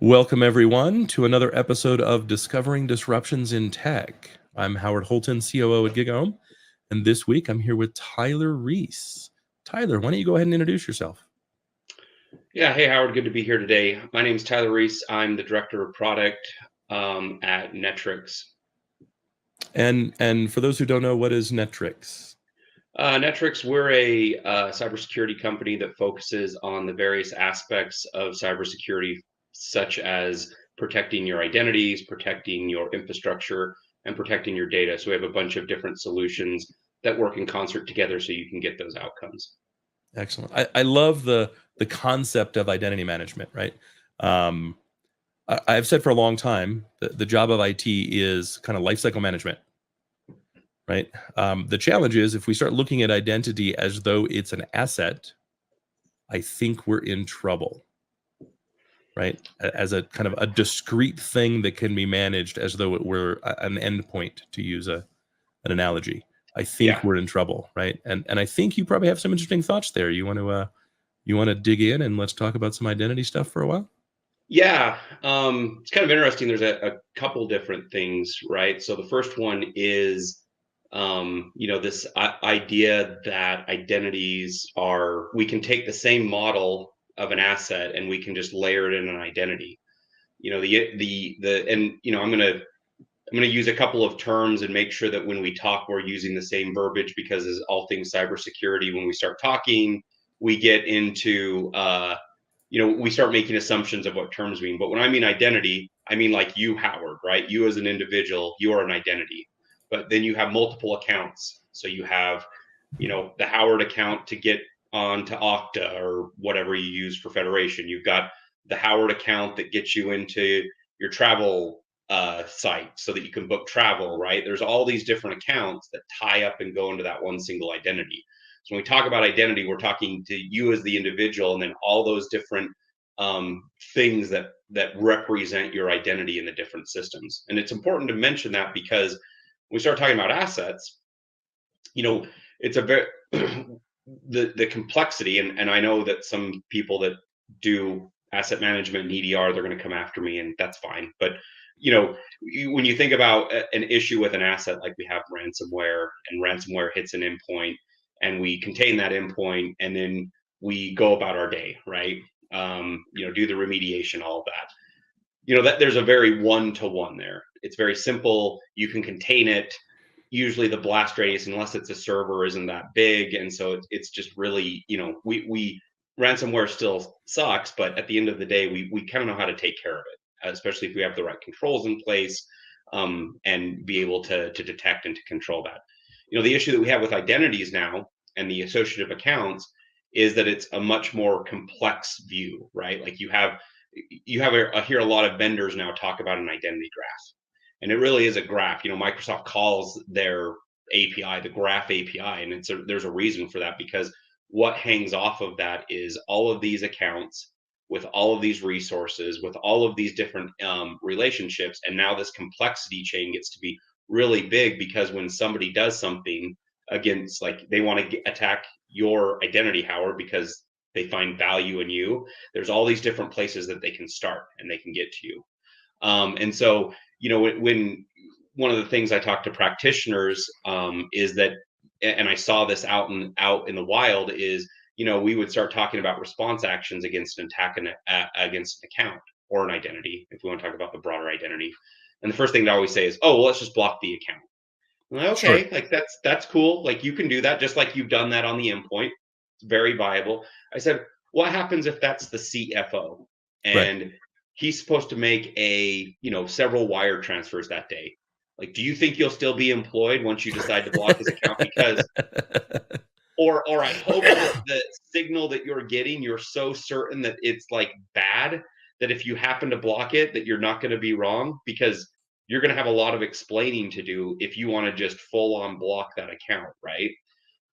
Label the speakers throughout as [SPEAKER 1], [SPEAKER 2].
[SPEAKER 1] Welcome, everyone, to another episode of Discovering Disruptions in Tech. I'm Howard Holton, COO at GigaOM, and this week I'm here with Tyler Reese. Tyler, why don't you go ahead and introduce yourself?
[SPEAKER 2] Yeah, hey Howard, good to be here today. My name is Tyler Reese. I'm the director of product at Netwrix.
[SPEAKER 1] And for those who don't know, what is Netwrix?
[SPEAKER 2] Netwrix, we're a cybersecurity company that focuses on the various aspects of cybersecurity, such as protecting your identities, protecting your infrastructure, and protecting your data. So we have a bunch of different solutions that work in concert together so you can get those outcomes.
[SPEAKER 1] Excellent. I love the concept of identity management, right? Um, I've said for a long time that the job of IT is kind of lifecycle management, right? The challenge is if we start looking at identity as though it's an asset, I think we're in trouble, right? As a kind of a discrete thing that can be managed as though it were an endpoint, to use an analogy. I think
[SPEAKER 2] Yeah.
[SPEAKER 1] we're in trouble, right? And I think you probably have some interesting thoughts there. You want to dig in and let's talk about some identity stuff for a while?
[SPEAKER 2] Yeah, it's kind of interesting. There's a couple different things, right? So the first one is, this idea that identities are, we can take the same model of an asset and we can just layer it in an identity. And I'm gonna use a couple of terms and make sure that when we talk, we're using the same verbiage because as all things cybersecurity, when we start talking, we get into we start making assumptions of what terms mean. But when I mean identity, I mean like you, Howard, right? You as an individual, you are an identity. But then you have multiple accounts. So you have, the Howard account to get onto Okta or whatever you use for Federation. You've got the Howard account that gets you into your travel site so that you can book travel, right? There's all these different accounts that tie up and go into that one single identity. So when we talk about identity, we're talking to you as the individual, and then all those different things that represent your identity in the different systems. And it's important to mention that because when we start talking about assets, it's a very the complexity, and I know that some people that do asset management and EDR, they're going to come after me, and that's fine. But when you think about an issue with an asset, like we have ransomware, and ransomware hits an endpoint, and we contain that endpoint, and then we go about our day, right? Do the remediation, all of that. That there's a very one-to-one there. It's very simple. You can contain it. Usually the blast radius, unless it's a server, isn't that big, and so it's just really, we ransomware still sucks, but at the end of the day, we kind of know how to take care of it, especially if we have the right controls in place, and be able to detect and to control that. The issue that we have with identities now and the associative accounts is that it's a much more complex view, right? Like I hear a lot of vendors now talk about an identity graph, and it really is a graph. Microsoft calls their API the graph API, and there's a reason for that, because what hangs off of that is all of these accounts with all of these resources, with all of these different relationships, and now this complexity chain gets to be really big, because when somebody does something against, like, they want to attack your identity, Howard, because they find value in you, there's all these different places that they can start and they can get to you. And so, when one of the things I talk to practitioners is that, and I saw this out in the wild, is we would start talking about response actions against an attack against an account or an identity, if we want to talk about the broader identity. And the first thing they always say is, "Oh, well, let's just block the account." I'm like,
[SPEAKER 1] Sure.
[SPEAKER 2] okay, like that's cool. Like, you can do that, just like you've done that on the endpoint. It's very viable. I said, what happens if that's the CFO
[SPEAKER 1] Right.
[SPEAKER 2] and he's supposed to make several wire transfers that day? Like, do you think you'll still be employed once you decide to block his account? Because, or I hope that the signal that you're getting, you're so certain that it's like bad, that if you happen to block it, that you're not going to be wrong, because you're going to have a lot of explaining to do if you want to just full on block that account, right?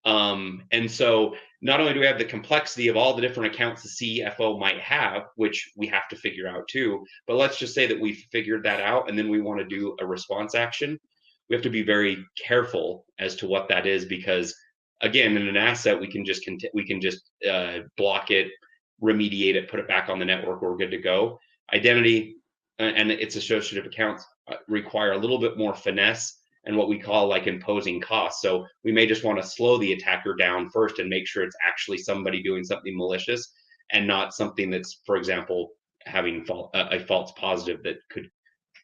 [SPEAKER 2] And so not only do we have the complexity of all the different accounts the CFO might have, which we have to figure out too, but let's just say that we've figured that out and then we want to do a response action. We have to be very careful as to what that is, because again, in an asset, we can just block it, remediate it, put it back on the network, we're good to go. Identity and its associative accounts require a little bit more finesse and what we call like imposing costs. So we may just want to slow the attacker down first and make sure it's actually somebody doing something malicious and not something that's, for example, having a false positive that could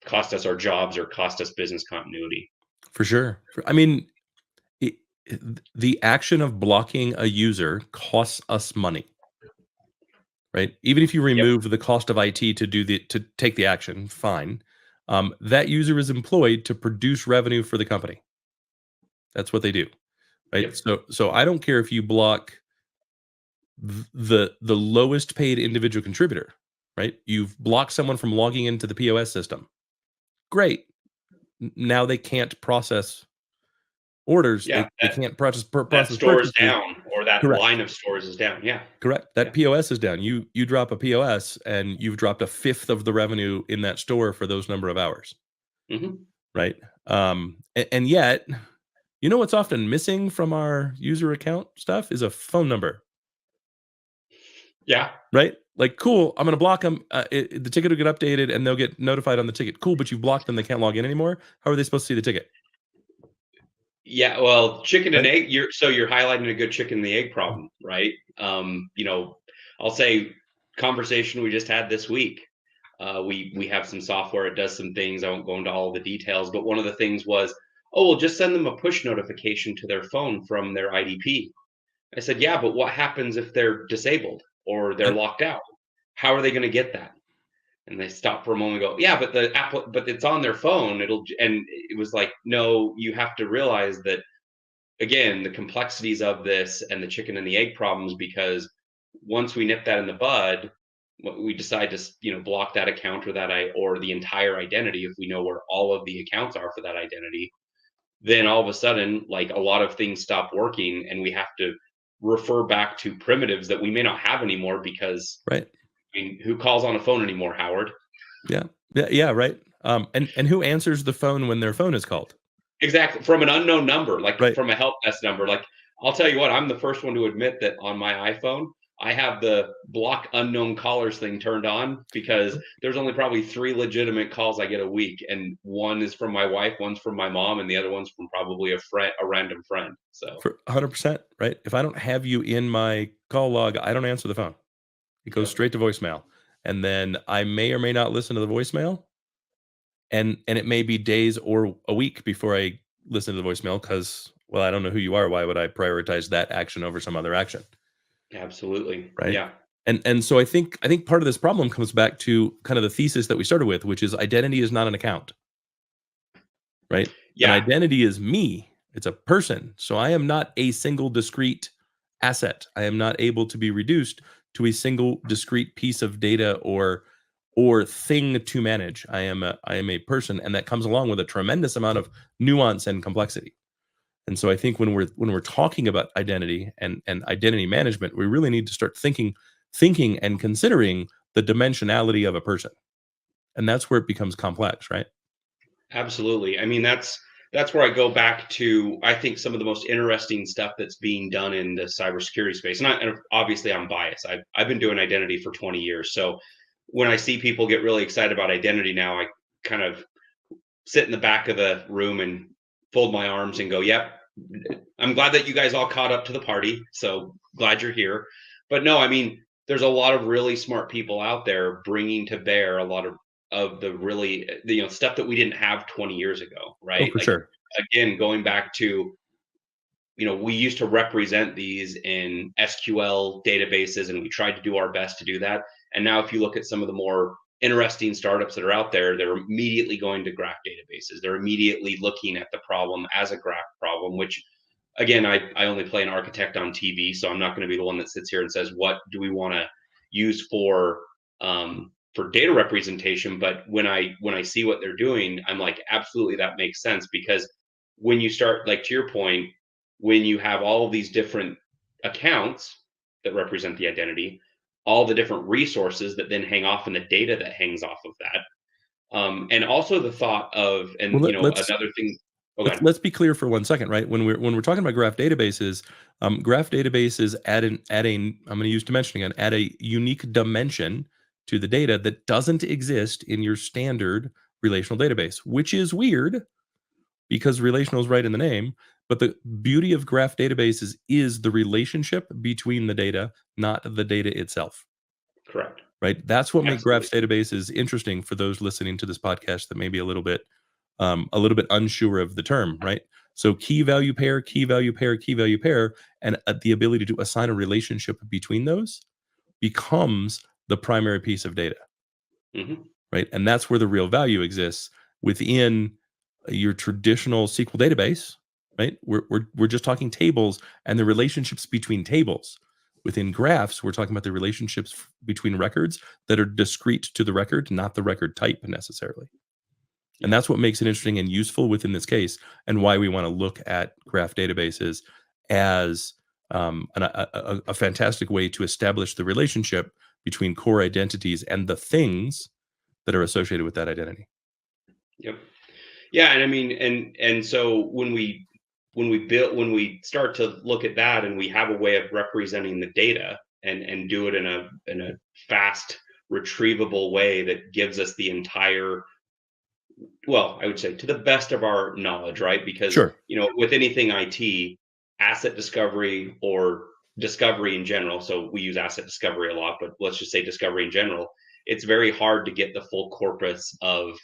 [SPEAKER 2] cost us our jobs or cost us business continuity.
[SPEAKER 1] For sure. I mean, the action of blocking a user costs us money, right? Even if you remove the cost of IT to take the action, fine. That user is employed to produce revenue for the company. That's what they do, right? So I don't care if you block the lowest paid individual contributor, right? You've blocked someone from logging into the POS system. Great. Now they can't process orders.
[SPEAKER 2] Yeah,
[SPEAKER 1] they can't process
[SPEAKER 2] store is
[SPEAKER 1] purchases.
[SPEAKER 2] down, or that
[SPEAKER 1] Correct.
[SPEAKER 2] line of stores is down. Yeah,
[SPEAKER 1] correct. That POS is down. You drop a POS and you've dropped a fifth of the revenue in that store for those number of hours, right? And yet, you know what's often missing from our user account stuff is a phone number.
[SPEAKER 2] Yeah.
[SPEAKER 1] Right? Like, cool, I'm going to block them. The ticket will get updated and they'll get notified on the ticket. Cool, but you've blocked them. They can't log in anymore. How are they supposed to see the ticket?
[SPEAKER 2] Yeah, well, chicken and egg. You're highlighting a good chicken and the egg problem, right? I'll say conversation we just had this week. We have some software. It does some things. I won't go into all the details, but one of the things was, oh, we'll just send them a push notification to their phone from their IDP. I said, yeah, but what happens if they're disabled or they're locked out? How are they going to get that? And they stopped for a moment and go, yeah, but the app, but it's on their phone. And it was like, no, you have to realize that, again, the complexities of this and the chicken and the egg problems, because once we nip that in the bud, we decide to, block that account or the entire identity. If we know where all of the accounts are for that identity, then all of a sudden, like, a lot of things stop working and we have to refer back to primitives that we may not have anymore because,
[SPEAKER 1] right.
[SPEAKER 2] I mean, who calls on a phone anymore, Howard?
[SPEAKER 1] Yeah, right. And who answers the phone when their phone is called?
[SPEAKER 2] Exactly. From an unknown number, like
[SPEAKER 1] right.
[SPEAKER 2] From a help desk number. Like, I'll tell you what, I'm the first one to admit that on my iPhone, I have the block unknown callers thing turned on because there's only probably 3 legitimate calls I get a week. And one is from my wife, one's from my mom, and the other one's from probably a random friend. So
[SPEAKER 1] for 100%, right? If I don't have you in my call log, I don't answer the phone. It goes straight to voicemail. And then I may or may not listen to the voicemail. And it may be days or a week before I listen to the voicemail because, well, I don't know who you are. Why would I prioritize that action over some other action?
[SPEAKER 2] Absolutely.
[SPEAKER 1] Right.
[SPEAKER 2] Yeah.
[SPEAKER 1] And so I think part of this problem comes back to kind of the thesis that we started with, which is identity is not an account. Right.
[SPEAKER 2] Yeah.
[SPEAKER 1] An identity is me. It's a person. So I am not a single discrete asset. I am not able to be reduced to a single discrete piece of data or thing to manage. I am a person, and that comes along with a tremendous amount of nuance and complexity. And so I think when we're talking about identity and identity management, we really need to start thinking and considering the dimensionality of a person. And that's where it becomes complex, right?
[SPEAKER 2] Absolutely. I mean, that's where I go back to, I think, some of the most interesting stuff that's being done in the cybersecurity space. And obviously I'm biased. I've been doing identity for 20 years. So when I see people get really excited about identity now, I kind of sit in the back of the room and fold my arms and go, yep, I'm glad that you guys all caught up to the party. So glad you're here. But no, I mean, there's a lot of really smart people out there bringing to bear a lot of the really, stuff that we didn't have 20 years ago, right?
[SPEAKER 1] Oh, for sure.
[SPEAKER 2] Again, going back to, we used to represent these in SQL databases, and we tried to do our best to do that. And now if you look at some of the more interesting startups that are out there, they're immediately going to graph databases. They're immediately looking at the problem as a graph problem, which, again, I only play an architect on TV, so I'm not going to be the one that sits here and says, what do we want to use for data representation? But when I see what they're doing, I'm like, absolutely, that makes sense. Because when you start, like, to your point, when you have all of these different accounts that represent the identity, all the different resources that then hang off, and the data that hangs off of that, and also the thought of, and another thing.
[SPEAKER 1] Let's be clear for 1 second, right? When we're talking about graph databases add a I'm going to use dimension again, add a unique dimension to the data that doesn't exist in your standard relational database, which is weird because relational is right in the name. But the beauty of graph databases is the relationship between the data, not the data itself.
[SPEAKER 2] Correct.
[SPEAKER 1] Right. That's what makes
[SPEAKER 2] Absolutely.
[SPEAKER 1] graphs databases interesting for those listening to this podcast that may be a little bit unsure of the term. Right. So key value pair, key value pair, key value pair, and the ability to assign a relationship between those becomes the primary piece of data.
[SPEAKER 2] Mm-hmm.
[SPEAKER 1] Right. And that's where the real value exists within your traditional SQL database. Right. We're just talking tables and the relationships between tables. Within graphs, we're talking about the relationships between records that are discrete to the record, not the record type necessarily. And that's what makes it interesting and useful within this case, and why we want to look at graph databases as a fantastic way to establish the relationship between core identities and the things that are associated with that identity.
[SPEAKER 2] Yep. Yeah, and I mean, and so when we start to look at that, and we have a way of representing the data and do it in a fast retrievable way that gives us the entire, well, I would say to the best of our knowledge, right? Because
[SPEAKER 1] Sure.
[SPEAKER 2] with anything IT, asset discovery or discovery in general, so we use asset discovery a lot, but let's just say discovery in general, it's very hard to get the full corpus of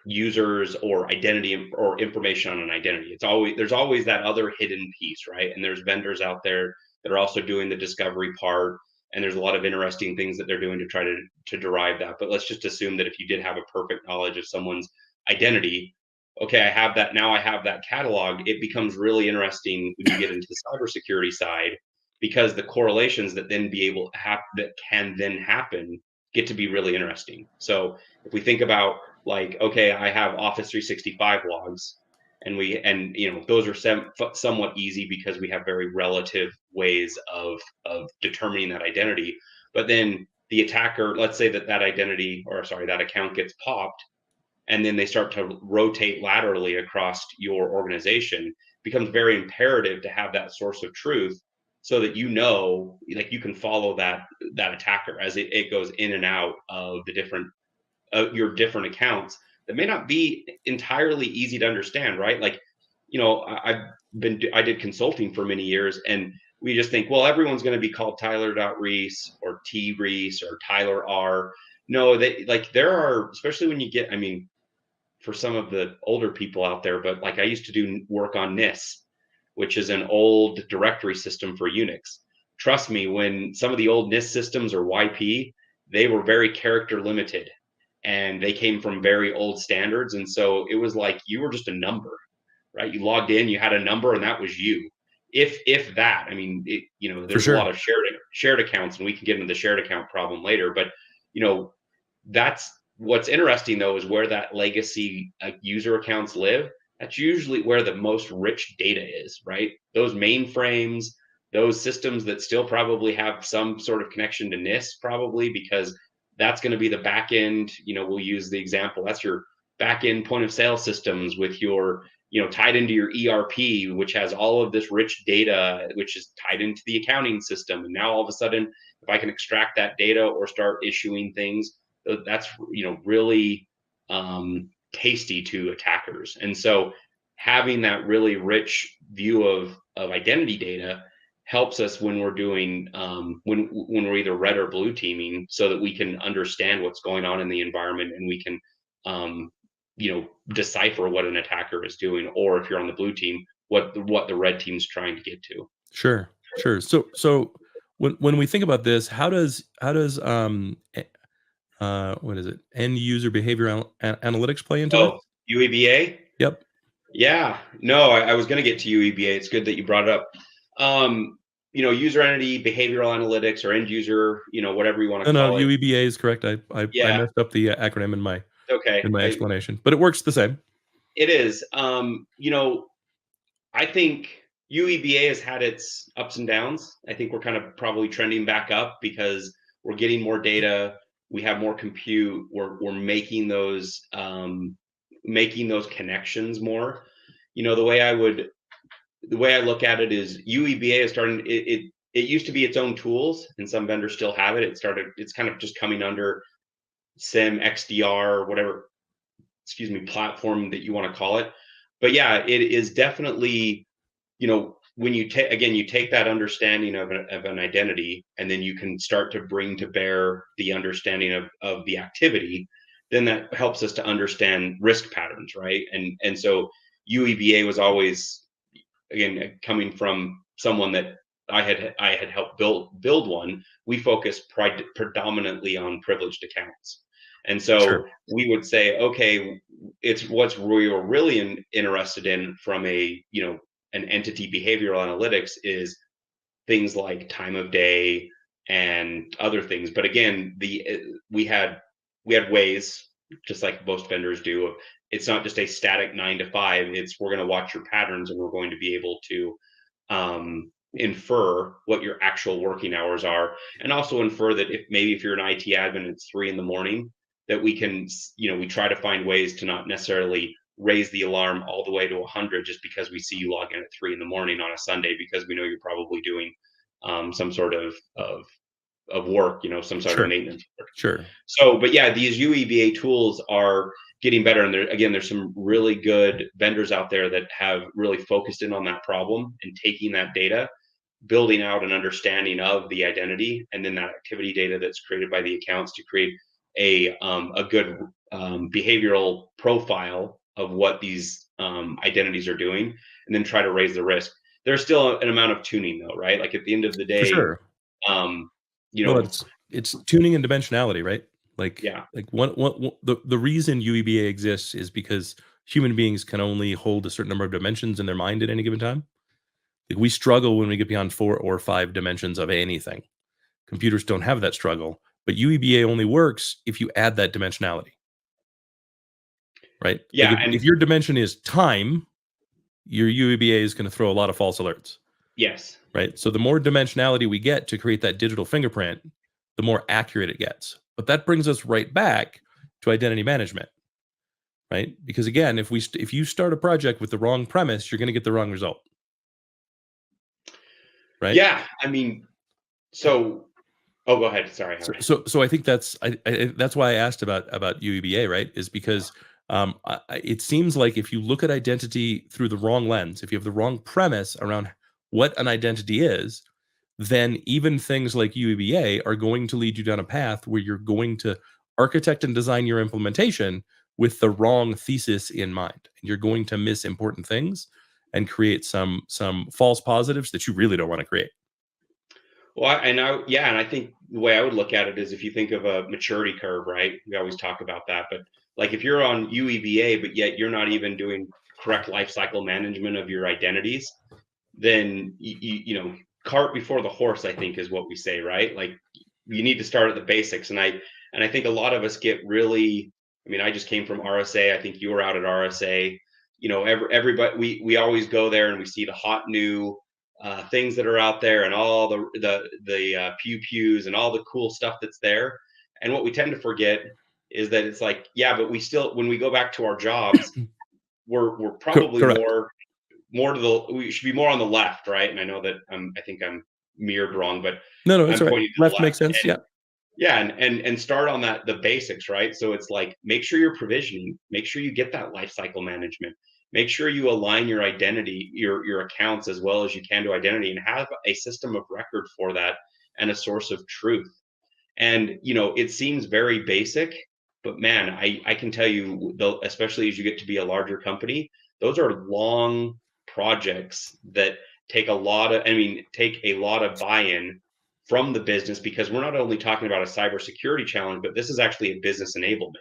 [SPEAKER 2] users or identity or information on an identity. There's always that other hidden piece, right? And there's vendors out there that are also doing the discovery part, and there's a lot of interesting things that they're doing to try to derive that. But let's just assume that if you did have a perfect knowledge of someone's identity, okay, I have that now, I have that catalog. It becomes really interesting when you get into the cybersecurity side, because the correlations that can then happen get to be really interesting. So if we think about, like, okay, I have Office 365 logs, and those are somewhat easy because we have very relative ways of determining that identity. But then the attacker, let's say that identity, or sorry, that account gets popped, and then they start to rotate laterally across your organization. It becomes very imperative to have that source of truth, so that like you can follow that attacker as it goes in and out of the different your different accounts that may not be entirely easy to understand, right? Like, I did consulting for many years, and we just think, well, everyone's going to be called Tyler.Reese or T Reese or Tyler R. No, there are, especially when you get, I mean, for some of the older people out there, but like I used to do work on NIS, which is an old directory system for Unix. Trust me, when some of the old NIS systems or YP, they were very character limited, and they came from very old standards. And so it was like you were just a number, right? You logged in, you had a number, and that was you. If that, I mean, there's a lot of shared accounts, and we can get into the shared account problem later. But that's what's interesting, though, is where that legacy user accounts live. That's usually where the most rich data is, right? Those mainframes, those systems that still probably have some sort of connection to NIS, probably because that's going to be the back end. We'll use the example. That's your back end point of sale systems with your, tied into your ERP, which has all of this rich data, which is tied into the accounting system. And now all of a sudden, if I can extract that data or start issuing things, that's, really tasty to attackers. And so having that really rich view of identity data helps us when we're doing when we're either red or blue teaming, so that we can understand what's going on in the environment, and we can decipher what an attacker is doing, or if you're on the blue team, what the red team's trying to get to.
[SPEAKER 1] Sure. So when we think about this, how does what is it, end user behavioral analytics play into this?
[SPEAKER 2] UEBA?
[SPEAKER 1] Yep.
[SPEAKER 2] Yeah, no, I was going to get to UEBA. It's good that you brought it up. User entity behavioral analytics, or end user, whatever you want to call it.
[SPEAKER 1] No, UEBA is correct. I messed up the acronym in my explanation, but it works the same.
[SPEAKER 2] It is. I think UEBA has had its ups and downs. I think we're kind of probably trending back up because we're getting more data. We have more compute. We're making those connections more. The way I look at it is UEBA is starting. it used to be its own tools, and some vendors still have it. It's kind of just coming under SIM, XDR, whatever, excuse me, platform that you want to call it. But yeah, it is definitely, when you take, again, you take that understanding of an identity, and then you can start to bring to bear the understanding of the activity, then that helps us to understand risk patterns, right? And so UEBA was always, again, coming from someone that I had helped build one. We focus predominantly on privileged accounts, and so
[SPEAKER 1] Sure.
[SPEAKER 2] we would say, okay, it's what's we were really interested in from an entity behavioral analytics is things like time of day and other things. But again, we had ways, just like most vendors do. It's not just a static 9 to 5. It's we're going to watch your patterns, and we're going to be able to infer what your actual working hours are, and also infer that if you're an IT admin, it's 3 in the morning, that we can, we try to find ways to not necessarily raise the alarm all the way to 100 just because we see you log in at 3 in the morning on a Sunday, because we know you're probably doing some sort of work, some sort of
[SPEAKER 1] Sure.
[SPEAKER 2] maintenance work.
[SPEAKER 1] Sure.
[SPEAKER 2] So, but yeah, these UEBA tools are getting better. And there's some really good vendors out there that have really focused in on that problem and taking that data, building out an understanding of the identity, and then that activity data that's created by the accounts to create a good behavioral profile of what these identities are doing, and then try to raise the risk. There's still an amount of tuning though, right? Like at the end of the
[SPEAKER 1] For
[SPEAKER 2] day,
[SPEAKER 1] sure.
[SPEAKER 2] um, you
[SPEAKER 1] Well,
[SPEAKER 2] know,
[SPEAKER 1] it's tuning and dimensionality, right?
[SPEAKER 2] yeah,
[SPEAKER 1] The reason UEBA exists is because human beings can only hold a certain number of dimensions in their mind at any given time. Like we struggle when we get beyond 4 or 5 dimensions of anything. Computers don't have that struggle, but UEBA only works if you add that dimensionality, right? Like
[SPEAKER 2] yeah,
[SPEAKER 1] if
[SPEAKER 2] and
[SPEAKER 1] your dimension is time, your UEBA is going to throw a lot of false alerts,
[SPEAKER 2] yes.
[SPEAKER 1] right? So the more dimensionality we get to create that digital fingerprint, the more accurate it gets. But that brings us right back to identity management, right? Because again, if you start a project with the wrong premise, you're going to get the wrong result, right?
[SPEAKER 2] Yeah, I mean, so oh, go ahead. Sorry,
[SPEAKER 1] So,
[SPEAKER 2] Howard.
[SPEAKER 1] so I think that's why I asked about UEBA, right? Is because it seems like if you look at identity through the wrong lens, if you have the wrong premise around what an identity is, then even things like UEBA are going to lead you down a path where you're going to architect and design your implementation with the wrong thesis in mind. And you're going to miss important things and create some false positives that you really don't want to create.
[SPEAKER 2] Well, and I think the way I would look at it is if you think of a maturity curve, right? We always talk about that, but like if you're on UEBA, but yet you're not even doing correct life cycle management of your identities, then cart before the horse, I think is what we say, right? Like you need to start at the basics. And I think a lot of us get really, I mean, I just came from RSA. I think you were out at RSA. Everybody, we always go there and we see the hot new things that are out there, and all the pew pews and all the cool stuff that's there. And what we tend to forget is that it's like, yeah, but we still, when we go back to our jobs, we're probably
[SPEAKER 1] Correct.
[SPEAKER 2] more to the, we should be more on the left, right? And I know that I think I'm mirrored wrong, but
[SPEAKER 1] No, no, it's
[SPEAKER 2] I'm
[SPEAKER 1] all right.
[SPEAKER 2] pointing to the
[SPEAKER 1] Left makes
[SPEAKER 2] left.
[SPEAKER 1] sense.
[SPEAKER 2] And
[SPEAKER 1] Yeah.
[SPEAKER 2] yeah, and start on the basics, right? So it's like, make sure you're provisioning, make sure you get that life cycle management, make sure you align your identity, your accounts as well as you can to identity, and have a system of record for that, and a source of truth. And it seems very basic, but man, I can tell you, though, especially as you get to be a larger company, those are long projects that take a lot of buy-in from the business, because we're not only talking about a cybersecurity challenge, but this is actually a business enablement.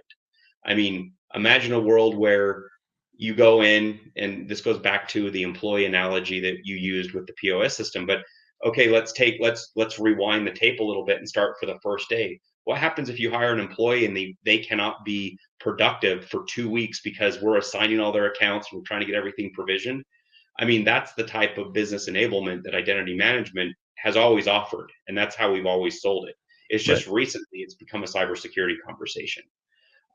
[SPEAKER 2] I mean, imagine a world where you go in, and this goes back to the employee analogy that you used with the POS system, but okay, let's rewind the tape a little bit and start for the first day. What happens if you hire an employee and they cannot be productive for 2 weeks because we're assigning all their accounts, we're trying to get everything provisioned? I mean, that's the type of business enablement that identity management has always offered, and that's how we've always sold it. It's
[SPEAKER 1] Right.
[SPEAKER 2] just recently it's become a cybersecurity conversation.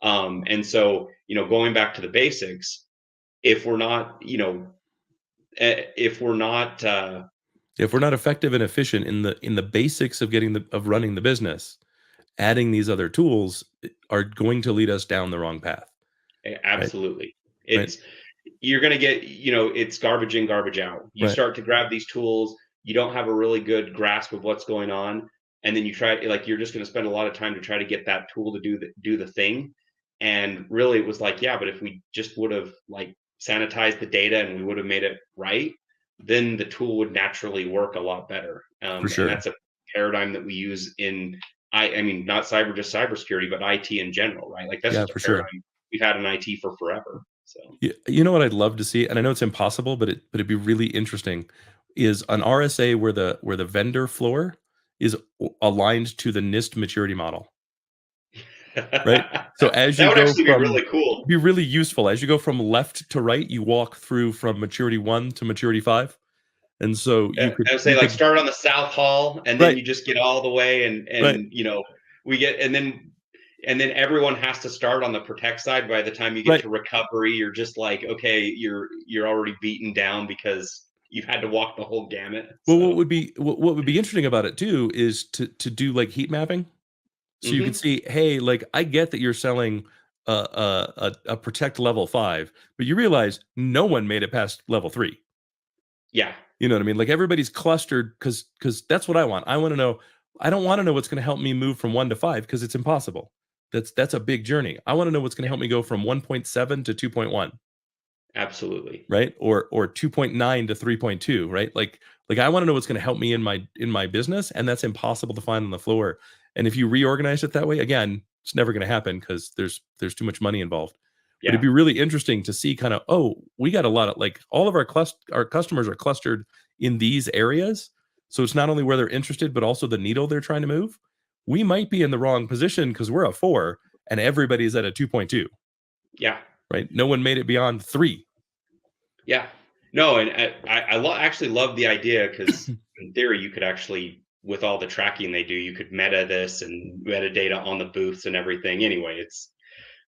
[SPEAKER 2] And so, going back to the basics, if we're not, if we're not
[SPEAKER 1] If we're not effective and efficient in the basics of running the business, adding these other tools are going to lead us down the wrong path. Right.
[SPEAKER 2] Absolutely.
[SPEAKER 1] Right.
[SPEAKER 2] You're going to get, it's garbage in, garbage out. You
[SPEAKER 1] Right.
[SPEAKER 2] start to grab these tools, you don't have a really good grasp of what's going on. And then you try, like, you're just going to spend a lot of time to try to get that tool to do the thing. And really it was like, yeah, but if we just would have like sanitized the data and we would have made it right, then the tool would naturally work a lot better.
[SPEAKER 1] For
[SPEAKER 2] And
[SPEAKER 1] sure.
[SPEAKER 2] that's a paradigm that we use in, I mean, not just cybersecurity, but IT in general, right? Like that's
[SPEAKER 1] Yeah,
[SPEAKER 2] just a
[SPEAKER 1] for sure.
[SPEAKER 2] paradigm we've had in IT for forever. So
[SPEAKER 1] You know what I'd love to see, and I know it's impossible, but it'd be really interesting, is an RSA where the vendor floor is aligned to the NIST maturity model. Right. So as
[SPEAKER 2] that
[SPEAKER 1] you
[SPEAKER 2] would
[SPEAKER 1] go
[SPEAKER 2] actually be
[SPEAKER 1] from
[SPEAKER 2] really cool.
[SPEAKER 1] be really useful as you go from left to right, you walk through from maturity 1 to maturity 5. And so
[SPEAKER 2] I would say
[SPEAKER 1] you
[SPEAKER 2] like
[SPEAKER 1] could
[SPEAKER 2] start on the South Hall and then
[SPEAKER 1] right,
[SPEAKER 2] you just get all the way
[SPEAKER 1] right.
[SPEAKER 2] and we get and then everyone has to start on the protect side. By the time you get
[SPEAKER 1] Right.
[SPEAKER 2] to recovery, you're just like, okay, you're already beaten down because you've had to walk the whole gamut.
[SPEAKER 1] Well,
[SPEAKER 2] So
[SPEAKER 1] what would be interesting about it too is to do like heat mapping. So you could
[SPEAKER 2] mhm.
[SPEAKER 1] see, hey, like I get that you're selling a protect level 5, but you realize no one made it past level 3.
[SPEAKER 2] Yeah.
[SPEAKER 1] You know what I mean? Like everybody's clustered because that's what I want. I want to know. I don't want to know what's going to help me move from 1 to 5 because it's impossible. That's a big journey. I want to know what's going to
[SPEAKER 2] Yeah.
[SPEAKER 1] help me go from 1.7 to 2.1,
[SPEAKER 2] Absolutely.
[SPEAKER 1] right? Or 2.9 to 3.2, right? Like I want to know what's going to help me in my business, and that's impossible to find on the floor. And if you reorganize it that way, again, it's never going to happen because there's too much money involved. But it'd
[SPEAKER 2] Yeah.
[SPEAKER 1] be really interesting to see kind of, oh, we got a lot of like all of our customers are clustered in these areas. So it's not only where they're interested, but also the needle they're trying to move. We might be in the wrong position because we're a 4 and everybody's at a 2.2,
[SPEAKER 2] Yeah.
[SPEAKER 1] right? No one made it beyond 3.
[SPEAKER 2] Yeah. No, and actually love the idea because in theory, you could actually, with all the tracking they do, you could meta this and metadata on the booths and everything. Anyway, it's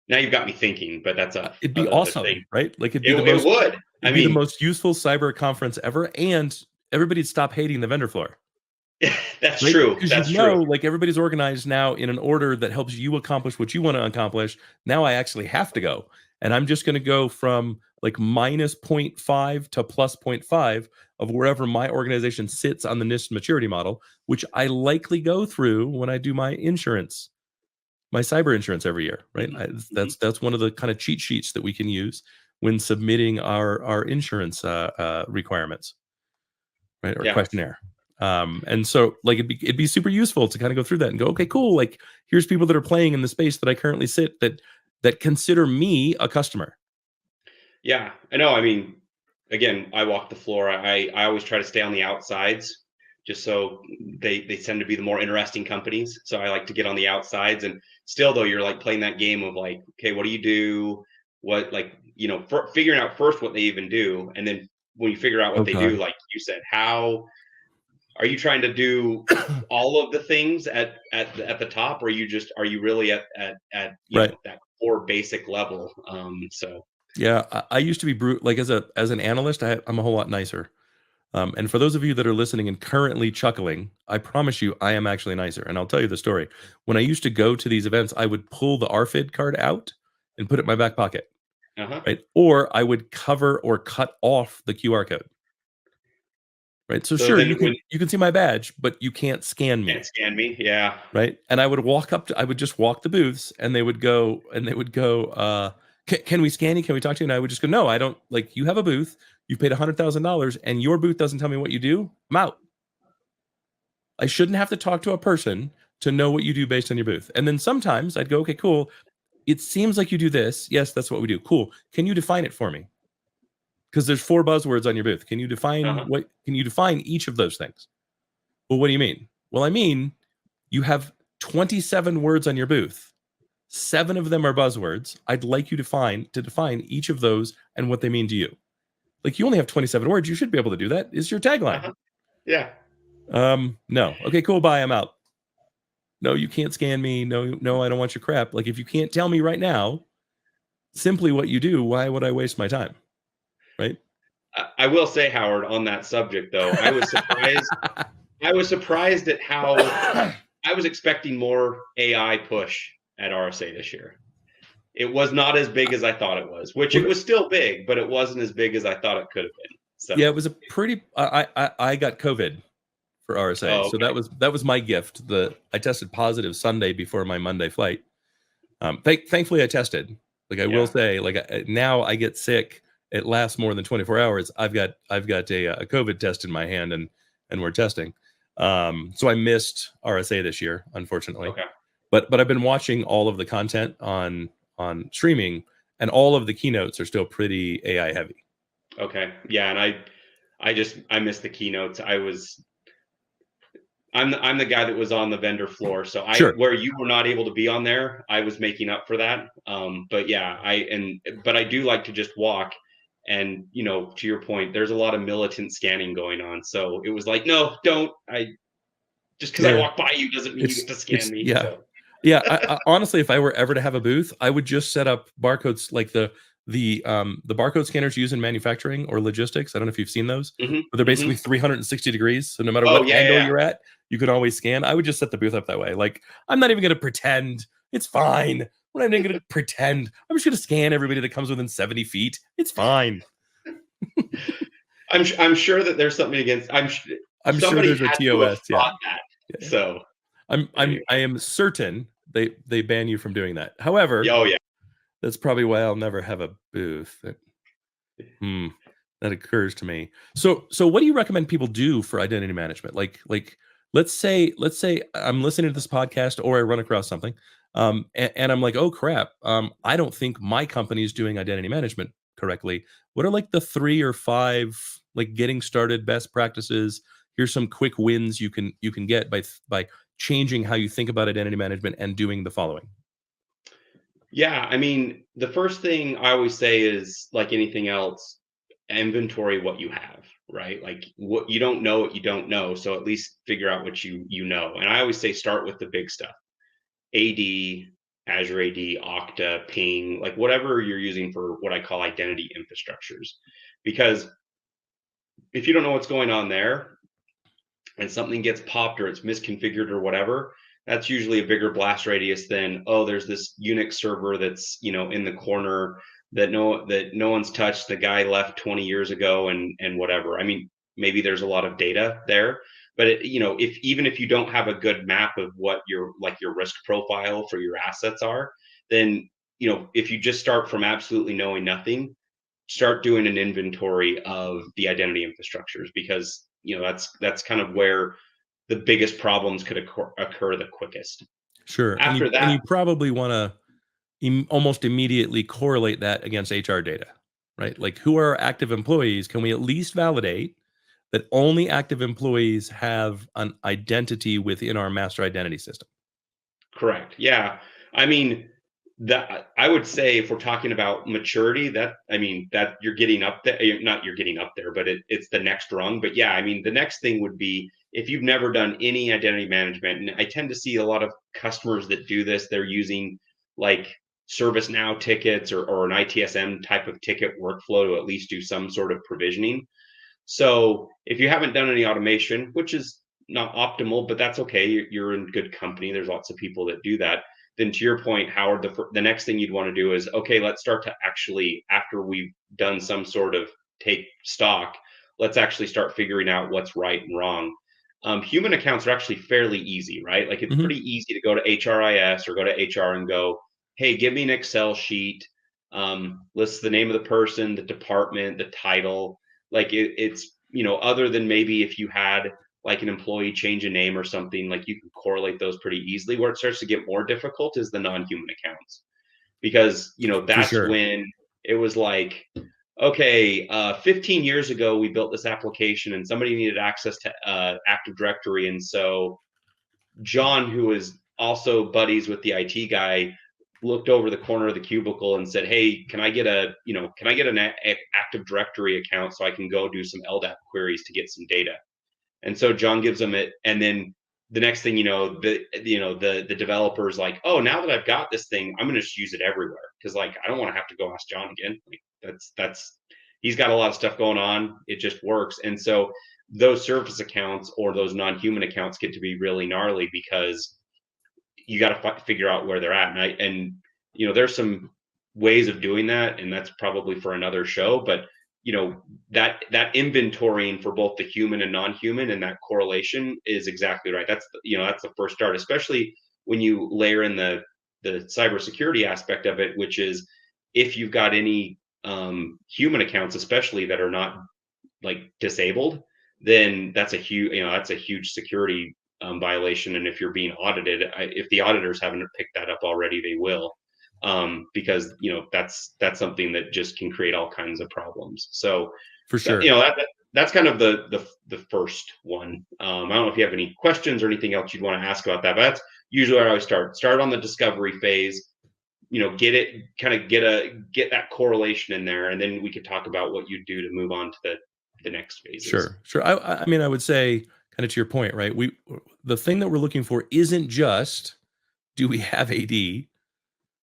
[SPEAKER 2] now you've got me thinking, but that's
[SPEAKER 1] It'd be
[SPEAKER 2] another thing.
[SPEAKER 1] awesome, right? Like
[SPEAKER 2] It would. I
[SPEAKER 1] it'd be the
[SPEAKER 2] mean,
[SPEAKER 1] most useful cyber conference ever, and everybody'd stop hating the vendor floor.
[SPEAKER 2] that's
[SPEAKER 1] Right?
[SPEAKER 2] true.
[SPEAKER 1] Because
[SPEAKER 2] That's
[SPEAKER 1] you'd
[SPEAKER 2] true.
[SPEAKER 1] know, like, everybody's organized now in an order that helps you accomplish what you wanna accomplish. Now I actually have to go, and I'm just gonna go from, like, minus point -0.5 to plus point +0.5 of wherever my organization sits on the NIST maturity model, which I likely go through when I do my cyber insurance every year, right?
[SPEAKER 2] Mhm, mhm.
[SPEAKER 1] That's one of the kind of cheat sheets that we can use when submitting our insurance, requirements, right, or
[SPEAKER 2] Yeah.
[SPEAKER 1] questionnaire. And so like it'd be super useful to kind of go through that and go, okay, cool. Like here's people that are playing in the space that I currently sit that consider me a customer.
[SPEAKER 2] Yeah. I know. I mean, again, I walk the floor. I always try to stay on the outsides just so they tend to be the more interesting companies. So I like to get on the outsides and still though you're like playing that game of like, okay, what do you do? What like, figuring out first what they even do. And then when you figure out what
[SPEAKER 1] Oh
[SPEAKER 2] they do,
[SPEAKER 1] God.
[SPEAKER 2] like you said, how are you trying to do all of the things at the top, or are you really at
[SPEAKER 1] Right.
[SPEAKER 2] that core basic level? So
[SPEAKER 1] Yeah. I used to be like as an analyst, I'm a whole lot nicer. And for those of you that are listening and currently chuckling, I promise you, I am actually nicer. And I'll tell you the story. When I used to go to these events, I would pull the RFID card out and put it in my back pocket,
[SPEAKER 2] uh-huh.
[SPEAKER 1] right? Or I would cover or cut off the QR code, right? So
[SPEAKER 2] So
[SPEAKER 1] sure,
[SPEAKER 2] then when
[SPEAKER 1] you can see my badge, but you can't scan
[SPEAKER 2] can't
[SPEAKER 1] me,
[SPEAKER 2] scan me, yeah.
[SPEAKER 1] right? And I would just walk the booths, and they would go, can we scan you? Can we talk to you? And I would just go, no, I don't. Like, you have a booth, you paid $100,000, and your booth doesn't tell me what you do. I'm out. I shouldn't have to talk to a person to know what you do based on your booth. And then sometimes I'd go, okay, cool. It seems like you do this. Yes, that's what we do. Cool. Can you define it for me? Because there's 4 buzzwords on your booth.
[SPEAKER 2] Uh-huh.
[SPEAKER 1] Can you define each of those things? Well, what do you mean? Well, I mean, you have 27 words on your booth. 7 of them are buzzwords. I'd like you to define each of those and what they mean to you. Like, you only have 27 words. You should be able to do that. Is your tagline.
[SPEAKER 2] Uh-huh. Yeah.
[SPEAKER 1] No. Okay, cool. Bye. I'm out. No, you can't scan me. No, I don't want your crap. Like, if you can't tell me right now simply what you do, why would I waste my time? Right?
[SPEAKER 2] I will say, Howard, on that subject though, I was surprised. I was surprised at how I was expecting more AI push at RSA this year. It was not as big as I thought it was, which it was still big, but it wasn't as big as I thought it could have been. So
[SPEAKER 1] Yeah, it was a pretty. I got COVID for RSA,
[SPEAKER 2] oh,
[SPEAKER 1] so
[SPEAKER 2] okay.
[SPEAKER 1] that was my gift. I tested positive Sunday before my Monday flight. Thankfully, I tested. Like I will say, like now I get sick. It lasts more than 24 hours. I've got a COVID test in my hand, and we're testing. So I missed RSA this year, unfortunately.
[SPEAKER 2] Okay.
[SPEAKER 1] But I've been watching all of the content on streaming, and all of the keynotes are still pretty AI heavy.
[SPEAKER 2] Okay. Yeah, and I missed the keynotes. I'm the guy that was on the vendor floor, so
[SPEAKER 1] Sure.
[SPEAKER 2] where you were not able to be on there, I was making up for that. But yeah, but I do like to just walk, and to your point, there's a lot of militant scanning going on. So it was like, no, don't. Just because I
[SPEAKER 1] Yeah.
[SPEAKER 2] walk by you doesn't mean you get to scan me.
[SPEAKER 1] Yeah.
[SPEAKER 2] So.
[SPEAKER 1] Yeah, I, honestly, if I were ever to have a booth, I would just set up barcodes like the barcode scanners used in manufacturing or logistics. I don't know if you've seen those,
[SPEAKER 2] Mm-hmm.
[SPEAKER 1] but they're basically 360 degrees. So no matter
[SPEAKER 2] Oh,
[SPEAKER 1] what angle you're at, you can always scan. I would just set the booth up that way. Like, I'm not even going to pretend. It's fine. I'm not even going to pretend. I'm just going to scan everybody that comes within 70 feet. It's fine.
[SPEAKER 2] I'm sure that there's something against.
[SPEAKER 1] I'm sure
[SPEAKER 2] somebody
[SPEAKER 1] there's a
[SPEAKER 2] had to have
[SPEAKER 1] TOS. Yeah.
[SPEAKER 2] thought that.
[SPEAKER 1] Yeah.
[SPEAKER 2] So
[SPEAKER 1] I am certain they ban you from doing that. However,
[SPEAKER 2] oh yeah,
[SPEAKER 1] that's probably why I'll never have a booth. That occurs to me. So what do you recommend people do for identity management? Like let's say I'm listening to this podcast or I run across something, and I'm like, oh crap, I don't think my company is doing identity management correctly. What are like the 3 or 5 like getting started best practices? Here's some quick wins you can get by changing how you think about identity management and doing the following.
[SPEAKER 2] Yeah, I mean, the first thing I always say is like anything else, inventory what you have, right? Like what you don't know what you don't know, so at least figure out what you know. And I always say start with the big stuff. AD, Azure AD, Okta, Ping, like whatever you're using for what I call identity infrastructures. Because if you don't know what's going on there and something gets popped or it's misconfigured or whatever, that's usually a bigger blast radius than, oh, there's this Unix server that's in the corner that no one's touched. The guy left 20 years ago and whatever. I mean, maybe there's a lot of data there, but if you don't have a good map of what your risk profile for your assets are, then if you just start from absolutely knowing nothing, start doing an inventory of the identity infrastructures, because that's kind of where the biggest problems could occur the quickest.
[SPEAKER 1] Sure.
[SPEAKER 2] After that,
[SPEAKER 1] and you probably want to almost immediately correlate that against HR data, right? Like, who are our active employees? Can we at least validate that only active employees have an identity within our master identity system?
[SPEAKER 2] correct. Yeah. I mean, that I would say, if we're talking about maturity, that you're getting up there. You're getting up there, but it's the next rung. But yeah, I mean, the next thing would be, if you've never done any identity management, and I tend to see a lot of customers that do this, they're using like ServiceNow tickets or an ITSM type of ticket workflow to at least do some sort of provisioning. So if you haven't done any automation, which is not optimal, but that's okay, you're in good company. There's lots of people that do that. Then, to your point, Howard, the next thing you'd want to do is, okay, let's start to actually, after we've done some sort of take stock, let's actually start figuring out what's right and wrong. Human accounts are actually fairly easy, right? Like, it's pretty easy to go to HRIS or go to HR and go, hey, give me an Excel sheet, lists the name of the person, the department, the title. Like it's other than maybe if you had like an employee change a name or something, like you can correlate those pretty easily. Where it starts to get more difficult is the non-human accounts, because that's
[SPEAKER 1] sure.
[SPEAKER 2] when it was like, okay, 15 years ago we built this application and somebody needed access to Active Directory, and so John, who was also buddies with the IT guy, looked over the corner of the cubicle and said, hey, can I get an Active Directory account so I can go do some LDAP queries to get some data? And so John gives them it, and then the next thing the developer's like, oh, now that I've got this thing, I'm going to just use it everywhere, because like I don't want to have to go ask John again. Like that's he's got a lot of stuff going on. It just works. And so those service accounts or those non-human accounts get to be really gnarly because you got to figure out where they're at. And there's some ways of doing that, and that's probably for another show. But that inventorying for both the human and non-human and that correlation is exactly right. That's that's the first start, especially when you layer in the cybersecurity aspect of it, which is if you've got any human accounts, especially that are not like disabled, then that's a huge security violation. And if you're being audited, if the auditors haven't picked that up already, they will, because that's something that just can create all kinds of problems. So
[SPEAKER 1] For sure.
[SPEAKER 2] That's kind of the first one. I don't know if you have any questions or anything else you'd want to ask about that, but that's usually where I always start on the discovery phase, get that correlation in there, and then we could talk about what you do to move on to the next phases.
[SPEAKER 1] Sure. I mean, I would say, kind of to your point, right? The thing that we're looking for isn't just, do we have AD,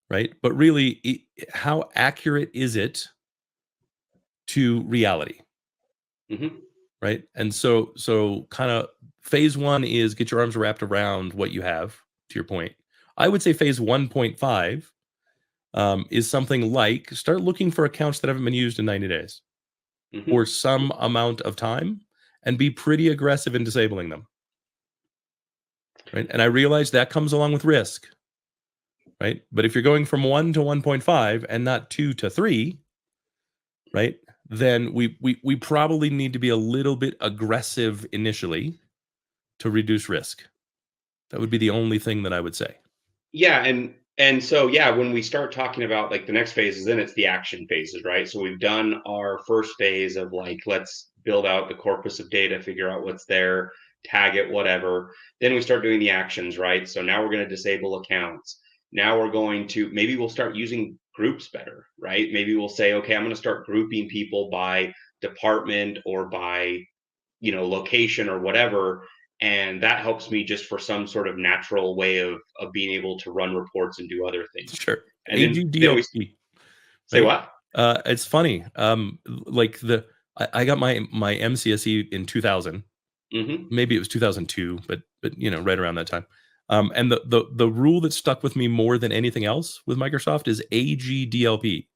[SPEAKER 1] right? But really, how accurate is it to reality?
[SPEAKER 2] Mm-hmm.
[SPEAKER 1] Right? And so kind of phase 1 is get your arms wrapped around what you have, to your point. I would say phase 1.5 is something like start looking for accounts that haven't been used in 90 days.
[SPEAKER 2] Mm-hmm.
[SPEAKER 1] For some amount of time, and be pretty aggressive in disabling them. Right. And I realize that comes along with risk. Right. But if you're going from 1 to 1.5 and not 2 to 3, right, then we probably need to be a little bit aggressive initially to reduce risk. That would be the only thing that I would say.
[SPEAKER 2] Yeah. And so, when we start talking about like the next phases, then it's the action phases, right? So we've done our first phase of like, let's build out the corpus of data, figure out what's there, tag it, whatever. Then we start doing the actions, right? So now we're going to disable accounts. Now we're going to, maybe we'll start using groups better, right? Maybe we'll say, okay, I'm going to start grouping people by department or by, location or whatever. And that helps me just for some sort of natural way of being able to run reports and do other things.
[SPEAKER 1] Sure.
[SPEAKER 2] And then we say what?
[SPEAKER 1] It's funny. Like I got my MCSE in 2000.
[SPEAKER 2] Mm-hmm.
[SPEAKER 1] Maybe it was 2002, but right around that time. And the rule that stuck with me more than anything else with Microsoft is AGDLP.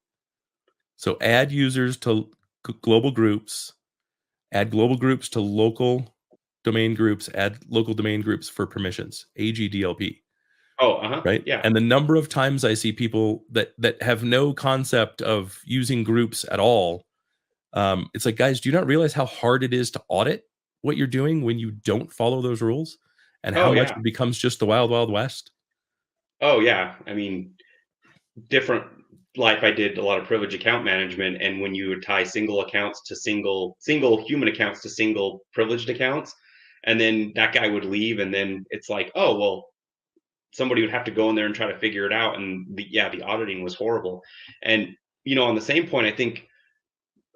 [SPEAKER 1] So add users to global groups, add global groups to local domain groups, add local domain groups for permissions. AGDLP.
[SPEAKER 2] Oh, uh-huh.
[SPEAKER 1] Right.
[SPEAKER 2] Yeah.
[SPEAKER 1] And the number of times I see people that have no concept of using groups at all. It's like, guys, do you not realize how hard it is to audit what you're doing when you don't follow those rules, and how much it becomes just the wild, wild west?
[SPEAKER 2] Oh yeah. I mean, different life. I did a lot of privilege account management, and when you would tie single accounts to single human accounts to single privileged accounts, and then that guy would leave, and then it's like, oh, well, somebody would have to go in there and try to figure it out. And the auditing was horrible. And, on the same point, I think,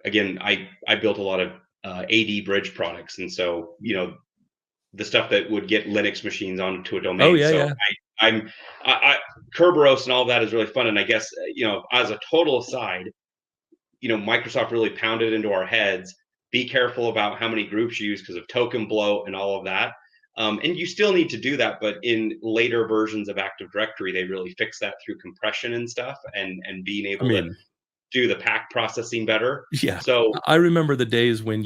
[SPEAKER 2] again, I built a lot of AD bridge products. And so, the stuff that would get Linux machines onto a domain.
[SPEAKER 1] Oh, yeah,
[SPEAKER 2] so
[SPEAKER 1] yeah.
[SPEAKER 2] Kerberos and all of that is really fun. And I guess, as a total aside, Microsoft really pounded into our heads, be careful about how many groups you use because of token bloat and all of that. And you still need to do that, but in later versions of Active Directory, they really fix that through compression and stuff, and being able to do the pack processing better.
[SPEAKER 1] Yeah.
[SPEAKER 2] So
[SPEAKER 1] I remember the days when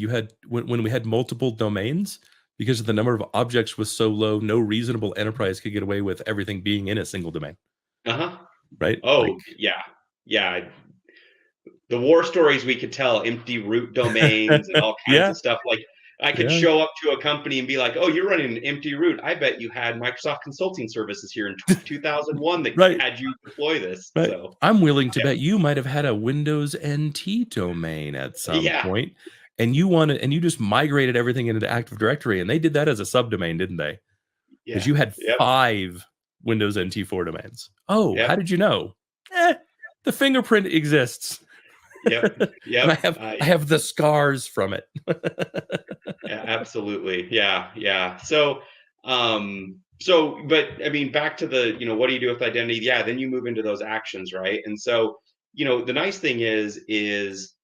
[SPEAKER 1] when we had multiple domains, because the number of objects was so low, no reasonable enterprise could get away with everything being in a single domain.
[SPEAKER 2] Uh-huh.
[SPEAKER 1] Right.
[SPEAKER 2] Oh, yeah. The war stories we could tell, empty root domains and all kinds of stuff. Like, I could show up to a company and be like, oh, you're running an empty root. I bet you had Microsoft Consulting Services here in 2001 that had you deploy this.
[SPEAKER 1] Right.
[SPEAKER 2] So
[SPEAKER 1] I'm willing to bet you might have had a Windows NT domain at some point, and you just migrated everything into Active Directory, and they did that as a subdomain, didn't they? Because you had 5 Windows NT4 domains. Oh, how did you know? The fingerprint exists.
[SPEAKER 2] Yep.
[SPEAKER 1] And I have the scars from it.
[SPEAKER 2] Yeah, absolutely. Yeah. So, but I mean, back to the, what do you do with identity? Yeah. Then you move into those actions, right? And so, the nice thing is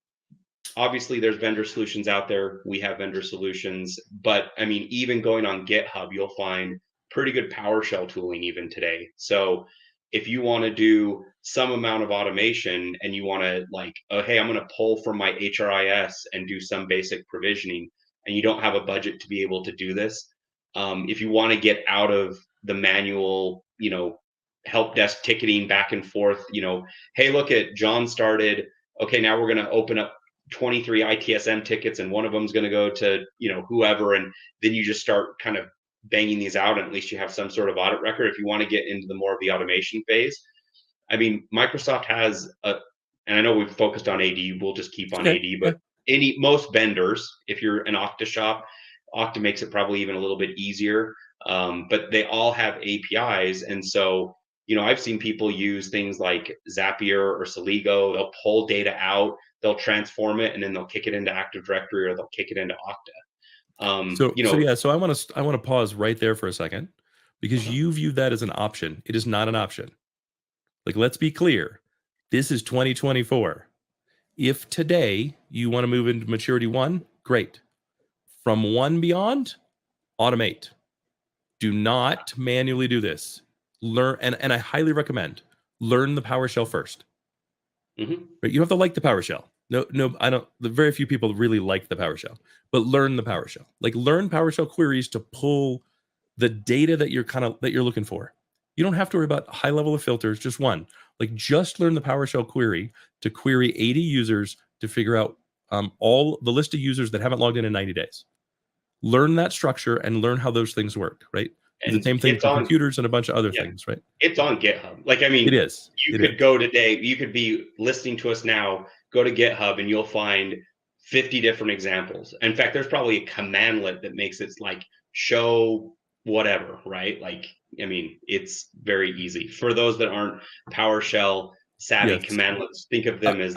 [SPEAKER 2] obviously there's vendor solutions out there. We have vendor solutions, but I mean, even going on GitHub, you'll find pretty good PowerShell tooling even today. So if you want to do some amount of automation and you want to like, oh, hey, I'm going to pull from my HRIS and do some basic provisioning, and you don't have a budget to be able to do this, if you want to get out of the manual, help desk ticketing back and forth, hey, look at John started. Okay, now we're going to open up 23 ITSM tickets and one of them is going to go to, whoever. And then you just start kind of banging these out. And at least you have some sort of audit record. If you want to get into the more of the automation phase, I mean, Microsoft has and I know we've focused on AD, we'll just keep on AD, but most vendors, if you're an Okta shop, Okta makes it probably even a little bit easier. But they all have APIs. And so, I've seen people use things like Zapier or Celigo. They'll pull data out, they'll transform it, and then they'll kick it into Active Directory or they'll kick it into Okta.
[SPEAKER 1] So I want to pause right there for a second, because you view that as an option. It is not an option. Like, let's be clear. This is 2024. If today you want to move into maturity 1, great. From 1 beyond, automate. Do not manually do this. Learn, and I highly recommend learn the PowerShell first.
[SPEAKER 2] Mm-hmm.
[SPEAKER 1] Right? You don't have to like the PowerShell. No, I don't. The very few people really like the PowerShell, but learn the PowerShell. Like, learn PowerShell queries to pull the data that you're looking for. You don't have to worry about a high level of filters. Just one. Like, just learn the PowerShell query to query 80 users to figure out all the list of users that haven't logged in 90 days. Learn that structure and learn how those things work, right? And the same thing for computers and a bunch of other things, right?
[SPEAKER 2] It's on GitHub. Like, I mean,
[SPEAKER 1] it is.
[SPEAKER 2] You could go today, you could be listening to us now, go to GitHub and you'll find 50 different examples. In fact, there's probably a commandlet that makes it like show whatever, right? Like, I mean, it's very easy. For those that aren't PowerShell savvy commandlets, think of them as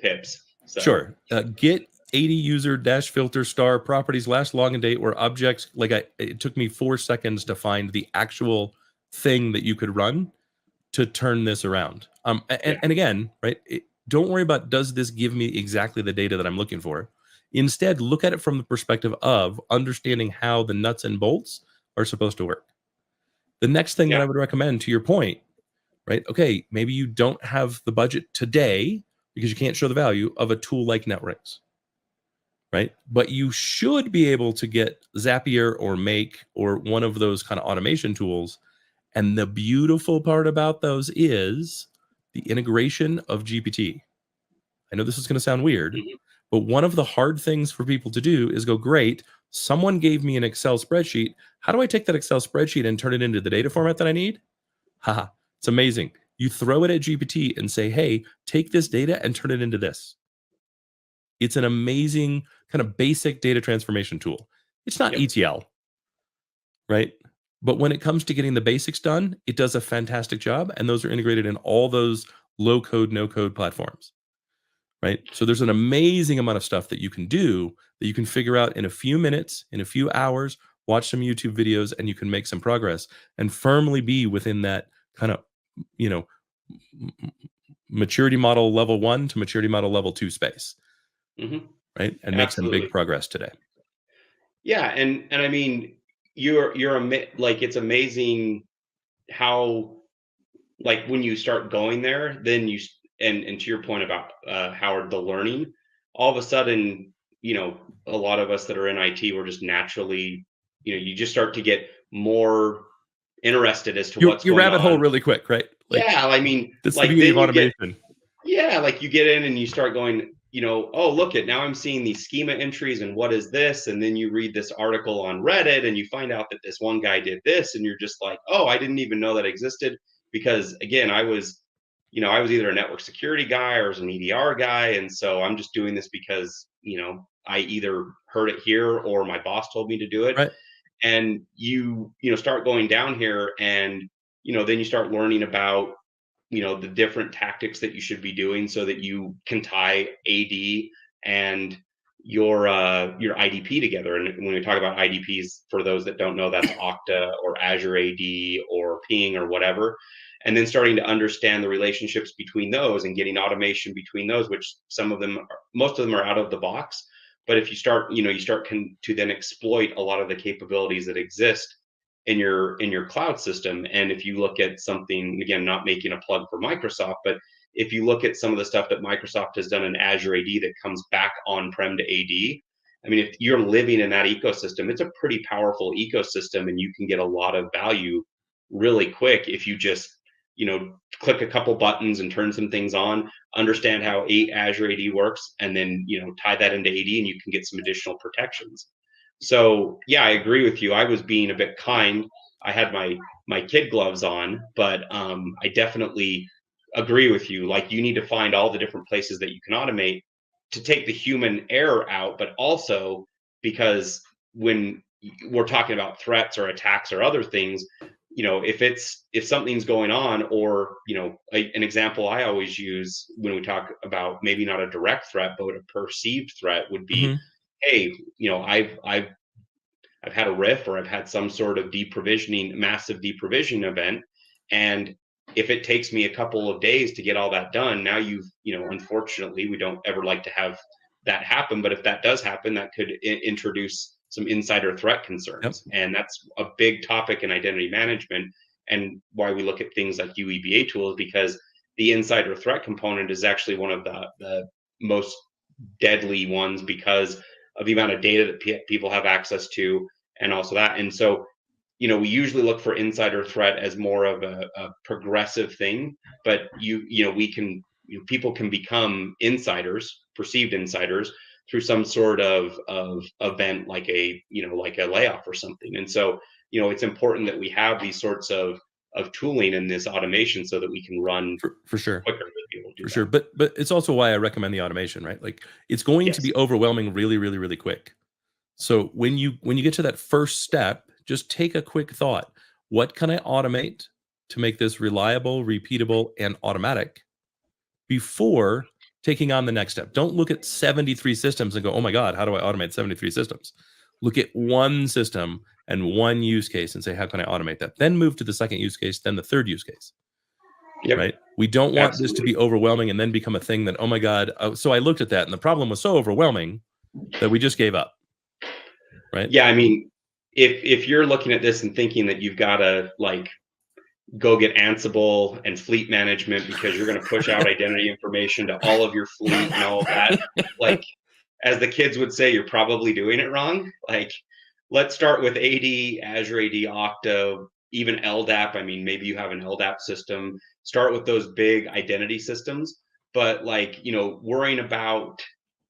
[SPEAKER 2] pips. So.
[SPEAKER 1] Sure. Git 80 user dash filter star properties last login date were objects. It took me 4 seconds to find the actual thing that you could run to turn this around. And again, right, don't worry about, does this give me exactly the data that I'm looking for? Instead, look at it from the perspective of understanding how the nuts and bolts are supposed to work. The next thing that I would recommend, to your point, right? Okay, maybe you don't have the budget today because you can't show the value of a tool like Netwrix, right? But you should be able to get Zapier or Make or one of those kind of automation tools. And the beautiful part about those is the integration of GPT. I know this is going to sound weird, but one of the hard things for people to do is go, great, someone gave me an Excel spreadsheet. How do I take that Excel spreadsheet and turn it into the data format that I need? Haha, it's amazing. You throw it at GPT and say, hey, take this data and turn it into this. It's an amazing kind of basic data transformation tool. It's not ETL, right? But when it comes to getting the basics done, it does a fantastic job. And those are integrated in all those low code, no code platforms, right? So there's an amazing amount of stuff that you can do that you can figure out in a few minutes, in a few hours, watch some YouTube videos, and you can make some progress and firmly be within that kind of, maturity model level 1 to maturity model level 2 space, right? And make some big progress today.
[SPEAKER 2] Yeah. And I mean, it's amazing how, like, when you start going there, then and to your point about Howard, the learning, all of a sudden, a lot of us that are in IT, we're just naturally, you just start to get more interested as to what's going on.
[SPEAKER 1] You rabbit hole really quick, right?
[SPEAKER 2] I mean,
[SPEAKER 1] that's the beginning of automation.
[SPEAKER 2] Like you get in and you start going, oh, look at, now I'm seeing these schema entries and what is this? And then you read this article on Reddit and you find out that this one guy did this and you're just like, oh, I didn't even know that existed. Because again, I was either a network security guy or as an EDR guy. And so I'm just doing this because, I either heard it here or my boss told me to do it.
[SPEAKER 1] Right.
[SPEAKER 2] And you start going down here and, then you start learning about, the different tactics that you should be doing so that you can tie AD and your IDP together. And when we talk about IDPs, for those that don't know, that's Okta or Azure AD or Ping or whatever. and then starting to understand the relationships between those and getting automation between those, which most of them are out of the box. But if you start, to then exploit a lot of the capabilities that exist in your cloud system. And if you look at something, again, not making a plug for Microsoft, but if you look at some of the stuff that Microsoft has done in Azure AD that comes back on-prem to AD, I mean, if you're living in that ecosystem, it's a pretty powerful ecosystem, and you can get a lot of value really quick if you just, click a couple buttons and turn some things on, understand how Azure AD works, and then, tie that into AD, and you can get some additional protections. So yeah, I agree with you. I was being a bit kind. I had my kid gloves on, but I definitely agree with you. Like, you need to find all the different places that you can automate to take the human error out, but also because when we're talking about threats or attacks or other things, if something's going on, or an example I always use when we talk about maybe not a direct threat but a perceived threat would be, hey, I've had a riff, or I've had some sort of massive deprovisioning event, and if it takes me a couple of days to get all that done, now unfortunately, we don't ever like to have that happen, but if that does happen, that could introduce some insider threat concerns.
[SPEAKER 1] Yep.
[SPEAKER 2] And that's a big topic in identity management, and why we look at things like UEBA tools, because the insider threat component is actually one of the most deadly ones, because of the amount of data that people have access to, and also that. And so, we usually look for insider threat as more of a progressive thing, but people can become perceived insiders, through some sort of event, like a layoff or something. And so, it's important that we have these sorts of tooling and this automation so that we can run
[SPEAKER 1] for sure
[SPEAKER 2] quicker to be able to do
[SPEAKER 1] for
[SPEAKER 2] that.
[SPEAKER 1] sure. But it's also why I recommend the automation, right? Like, it's going to be overwhelming really, really, really quick. So when you get to that first step, just take a quick thought. What can I automate to make this reliable, repeatable, and automatic before taking on the next step? Don't look at 73 systems and go, oh my God, how do I automate 73 systems? Look at one system and one use case and say, how can I automate that? Then move to the second use case, then the third use case.
[SPEAKER 2] Yep.
[SPEAKER 1] Right? We don't want this to be overwhelming and then become a thing that, oh my God. So I looked at that and the problem was so overwhelming that we just gave up. Right?
[SPEAKER 2] Yeah. I mean, if you're looking at this and thinking that you've got to go get Ansible and fleet management because you're going to push out identity information to all of your fleet and all of that, as the kids would say, you're probably doing it wrong. Let's start with AD, Azure AD, Okta, even LDAP. I mean, maybe you have an LDAP system. Start with those big identity systems, but worrying about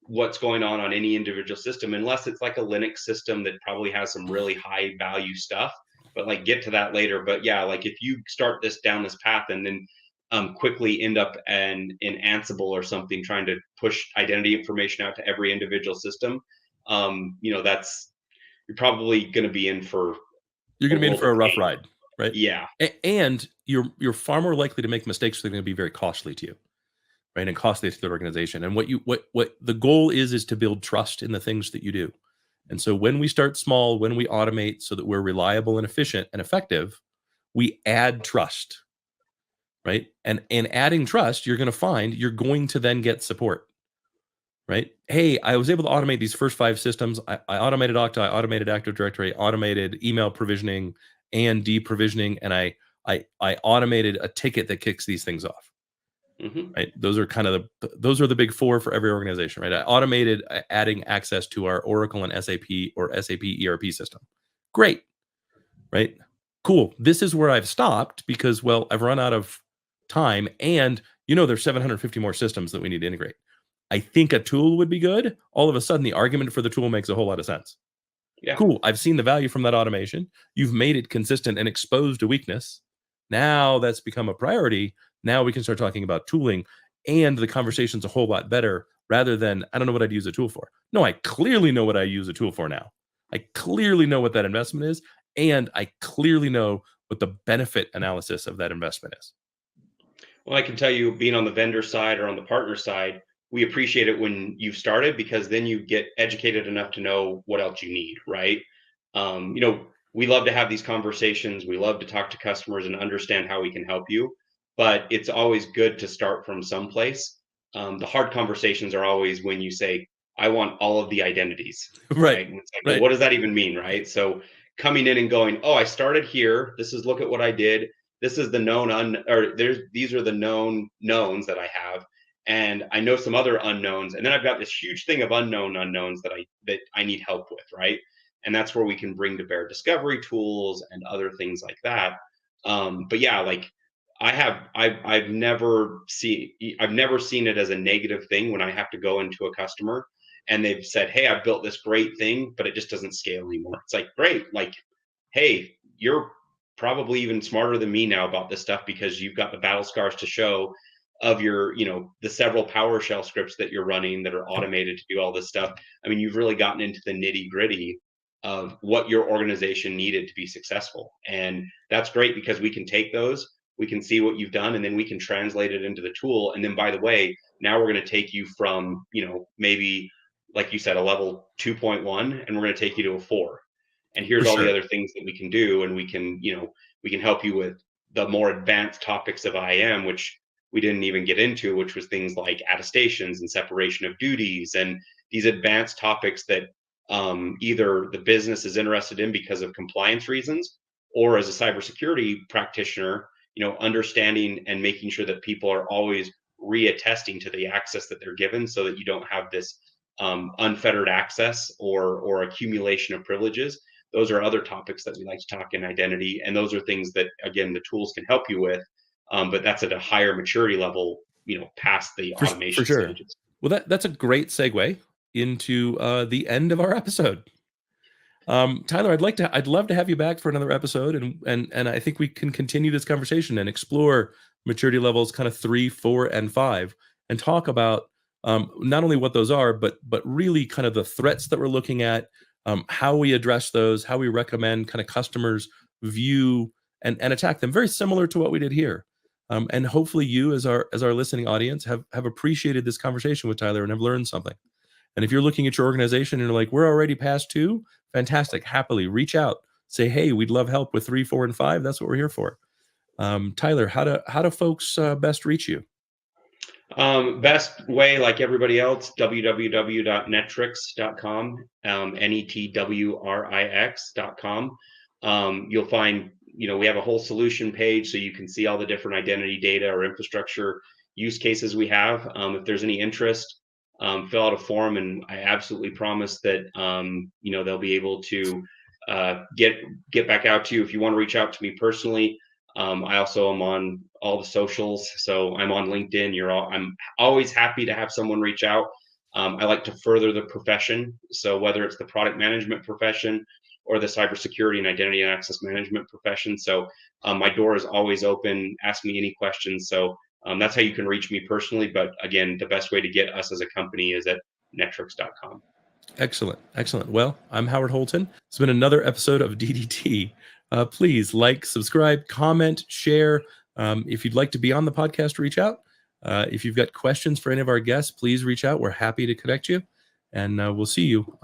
[SPEAKER 2] what's going on any individual system, unless it's like a Linux system that probably has some really high value stuff, but get to that later. But yeah, if you start down this path and then quickly end up in Ansible or something, trying to push identity information out to every individual system, you're probably going to be in for
[SPEAKER 1] a rough ride, right?
[SPEAKER 2] Yeah.
[SPEAKER 1] And you're far more likely to make mistakes that are going to be very costly to you, right? And costly to the organization. And what the goal is to build trust in the things that you do. And so when we start small, when we automate so that we're reliable and efficient and effective, we add trust, right? And in adding trust, you're going to find you're going to then get support, right? Hey, I was able to automate these first 5 systems. I automated Okta, I automated Active Directory, automated email provisioning and deprovisioning, and I automated a ticket that kicks these things off.
[SPEAKER 2] Mm-hmm.
[SPEAKER 1] Right? Those are the big 4 for every organization, right? I automated adding access to our Oracle and SAP or SAP ERP system. Great, right? Cool. This is where I've stopped because, well, I've run out of time, and there's 750 more systems that we need to integrate. I think a tool would be good. All of a sudden, the argument for the tool makes a whole lot of sense.
[SPEAKER 2] Yeah.
[SPEAKER 1] Cool. I've seen the value from that automation. You've made it consistent and exposed a weakness. Now that's become a priority. Now we can start talking about tooling, and the conversation's a whole lot better, rather than, I don't know what I'd use a tool for. No, I clearly know what I use a tool for now. I clearly know what that investment is, and I clearly know what the benefit analysis of that investment is.
[SPEAKER 2] Well, I can tell you, being on the vendor side or on the partner side, we appreciate it when you've started, because then you get educated enough to know what else you need, right? We love to have these conversations. We love to talk to customers and understand how we can help you. but it's always good to start from someplace. The hard conversations are always when you say, I want all of the identities, right? And it's like, well,
[SPEAKER 1] Right.
[SPEAKER 2] what does that even mean, right? So coming in and going, oh, I started here. This is, look at what I did. This is the known these are the known knowns that I have. And I know some other unknowns. And then I've got this huge thing of unknown unknowns that I need help with, right? And that's where we can bring to bear discovery tools and other things like that. But yeah, like I've never seen it as a negative thing when I have to go into a customer and they've said, hey, I've built this great thing, but it just doesn't scale anymore. It's like, great, like, hey, you're probably even smarter than me now about this stuff because you've got the battle scars to show of your, the several PowerShell scripts that you're running that are automated to do all this stuff. I mean, you've really gotten into the nitty gritty of what your organization needed to be successful. And that's great because we can take those, we can see what you've done, and then we can translate it into the tool. And then, by the way, now we're going to take you from, maybe, like you said, a level 2.1, and we're going to take you to a 4. And here's all the other things that we can do. And we can help you with the more advanced topics of IAM, which we didn't even get into, which was things like attestations and separation of duties and these advanced topics that either the business is interested in because of compliance reasons, or as a cybersecurity practitioner, understanding and making sure that people are always reattesting to the access that they're given, so that you don't have this unfettered access or accumulation of privileges. Those are other topics that we like to talk in identity, and those are things that, again, the tools can help you with, but that's at a higher maturity level, past the automation
[SPEAKER 1] for sure.
[SPEAKER 2] stages.
[SPEAKER 1] Well, that's a great segue into the end of our episode. Tyler, I'd love to have you back for another episode, and I think we can continue this conversation and explore maturity levels kind of 3, 4, and 5, and talk about not only what those are, but really kind of the threats that we're looking at, how we address those, how we recommend kind of customers view and attack them, very similar to what we did here. And hopefully you, as our listening audience, have appreciated this conversation with Tyler and have learned something. And if you're looking at your organization and you're like, we're already past 2, fantastic. Happily reach out, say, hey, we'd love help with 3, 4, and 5. That's what we're here for. Tyler, how do folks best reach you?
[SPEAKER 2] Best way, like everybody else, www.netwrix.com, netwrix.com. You'll find, we have a whole solution page, so you can see all the different identity data or infrastructure use cases we have. If there's any interest, fill out a form, and I absolutely promise that they'll be able to get back out to you. If you want to reach out to me personally, I also am on all the socials, so I'm on LinkedIn. I'm always happy to have someone reach out. I like to further the profession, so whether it's the product management profession or the cybersecurity and identity and access management profession. So my door is always open. Ask me any questions. So that's how you can reach me personally. But again, the best way to get us as a company is at netwrix.com.
[SPEAKER 1] Excellent. Well, I'm Howard Holton. It's been another episode of DDT. Please like, subscribe, comment, share. If you'd like to be on the podcast, reach out. If you've got questions for any of our guests, please reach out. We're happy to connect you. And we'll see you on